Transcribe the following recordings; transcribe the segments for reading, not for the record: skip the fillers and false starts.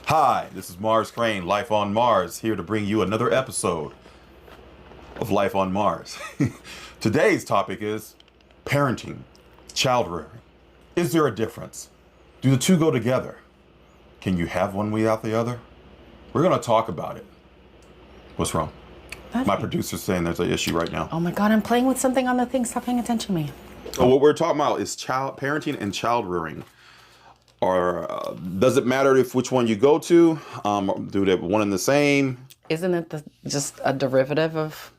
Hi, this is Mars Crane, Life on Mars, here to bring you another episode of Life on Mars. Today's topic is parenting, child rearing. Is there a difference? Do the two go together? Can you have one without the other? We're going to talk about it. What's wrong? My producer's saying there's an issue right now. Oh my God, I'm playing with something on the thing. Stop paying attention to me. What we're talking about is parenting and child rearing. Or does it matter if which one you go to? Do they one and the same? Isn't it just a derivative of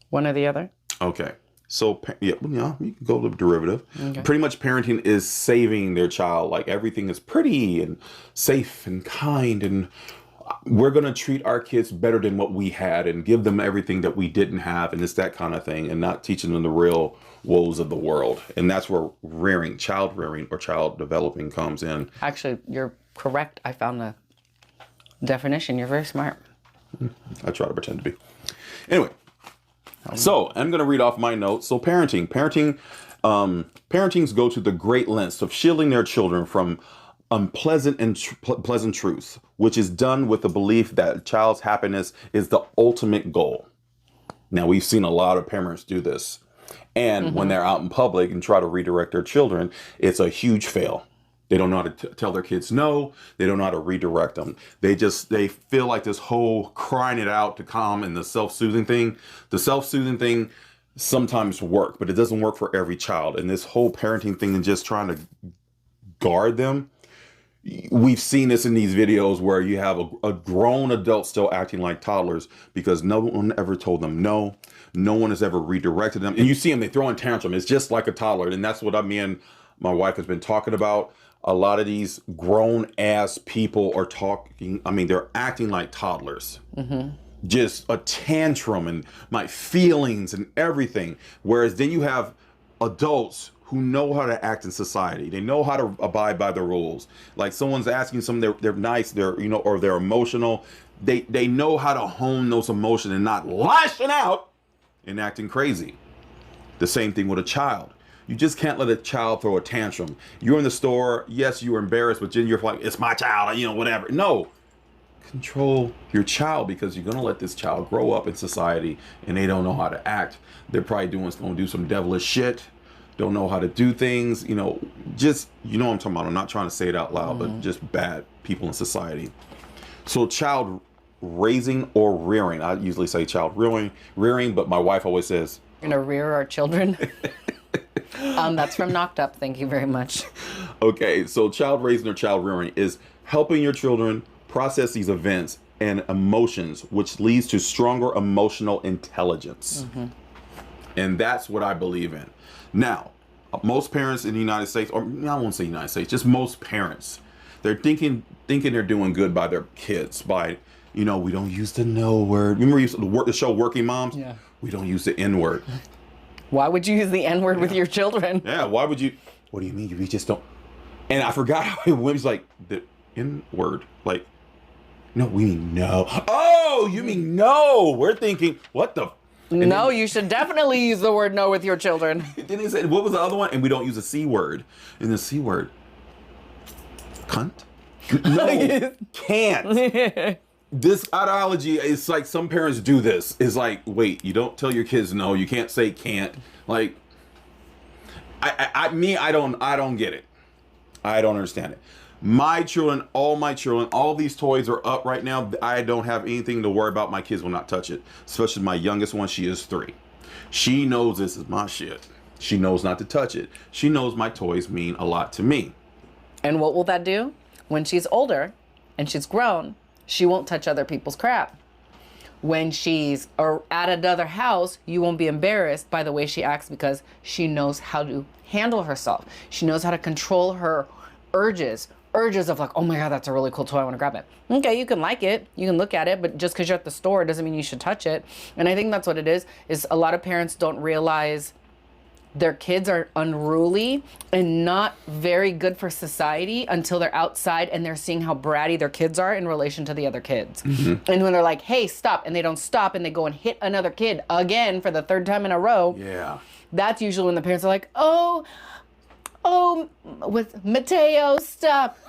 one or the other? Okay. So, you can go to the derivative. Okay. Pretty much parenting is saving their child. Like everything is pretty and safe and kind. And we're going to treat our kids better than what we had and give them everything that we didn't have. And it's that kind of thing and not teaching them the real woes of the world. And that's where child rearing or child developing comes in. Actually, you're correct. I found the definition. You're very smart. I try to pretend to be. Anyway, so I'm going to read off my notes. So parentings go to the great lengths of shielding their children from unpleasant and pleasant truths, which is done with the belief that a child's happiness is the ultimate goal. Now, we've seen a lot of parents do this. And when they're out in public and try to redirect their children, it's a huge fail. They don't know how to tell their kids no. They don't know how to redirect them. They feel like this whole crying it out to calm and the self-soothing thing. The self-soothing thing sometimes work, but it doesn't work for every child. And this whole parenting thing and just trying to guard them. We've seen this in these videos where you have a grown adult still acting like toddlers because no one ever told them no. No one has ever redirected them. And you see them, they throw in tantrum. It's just like a toddler. And that's what me and my wife has been talking about. A lot of these grown ass people are they're acting like toddlers. Just a tantrum and my feelings and everything. Whereas then you have adults who know how to act in society. They know how to abide by the rules. Like someone's asking something, they're nice, or they're emotional. They know how to hone those emotions and not lashing out and acting crazy. The same thing with a child. You just can't let a child throw a tantrum. You're in the store, yes, you're embarrassed, but then you're like, it's my child, whatever. No, control your child because you're gonna let this child grow up in society and they don't know how to act. They're probably gonna do some devilish shit. Don't know how to do things, just, what I'm talking about. I'm not trying to say it out loud, but just bad people in society. So child raising or rearing, I usually say child rearing, but my wife always says, We're going to rear our children. That's from Knocked Up. Thank you very much. Okay, so child raising or child rearing is helping your children process these events and emotions, which leads to stronger emotional intelligence. And that's what I believe in. Now, most parents in the United States, or I won't say United States, just most parents, they're thinking they're doing good by their kids by, we don't use the no word. Remember the show Working Moms? Yeah. We don't use the N word. Why would you use the N word with your children? Yeah, why would you? What do you mean? You just don't. And I forgot how it went. It's like the N word. Like, no, we mean no. Oh, you mean no. We're thinking, what the? No, you should definitely use the word no with your children. Then he said, what was the other one? And we don't use the C word. And the C word. Cunt? No, can't. This ideology is like some parents do this. Is like, wait, you don't tell your kids no. You can't say can't. Like, I don't get it. I don't understand it. My children, all these toys are up right now. I don't have anything to worry about. My kids will not touch it. Especially my youngest one, she is 3. She knows this is my shit. She knows not to touch it. She knows my toys mean a lot to me. And what will that do? When she's older and she's grown, she won't touch other people's crap. When she's at another house, you won't be embarrassed by the way she acts because she knows how to handle herself. She knows how to control her urges of like, oh my God, that's a really cool toy. I want to grab it. Okay, you can like it. You can look at it. But just because you're at the store doesn't mean you should touch it. And I think that's what it is a lot of parents don't realize their kids are unruly and not very good for society until they're outside and they're seeing how bratty their kids are in relation to the other kids. And when they're like, hey, stop, and they don't stop and they go and hit another kid again for the 3rd time in a row. Yeah. That's usually when the parents are like, oh, with Mateo, stop.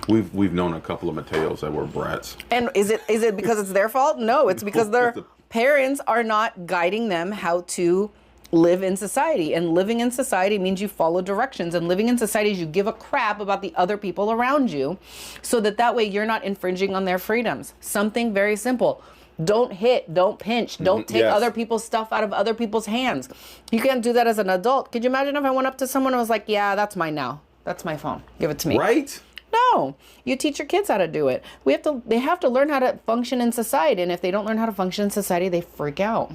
We've known a couple of Mateos that were brats. And is it because it's their fault? No, it's because their parents are not guiding them how to live in society. And living in society means you follow directions. And living in society is you give a crap about the other people around you so that way you're not infringing on their freedoms. Something very simple. Don't hit, don't pinch, don't take Yes. other people's stuff out of other people's hands. You can't do that as an adult. Could you imagine if I went up to someone and was like, yeah, that's mine now. That's my phone. Give it to me. Right? No, you teach your kids how to do it. They have to learn how to function in society. And if they don't learn how to function in society, they freak out.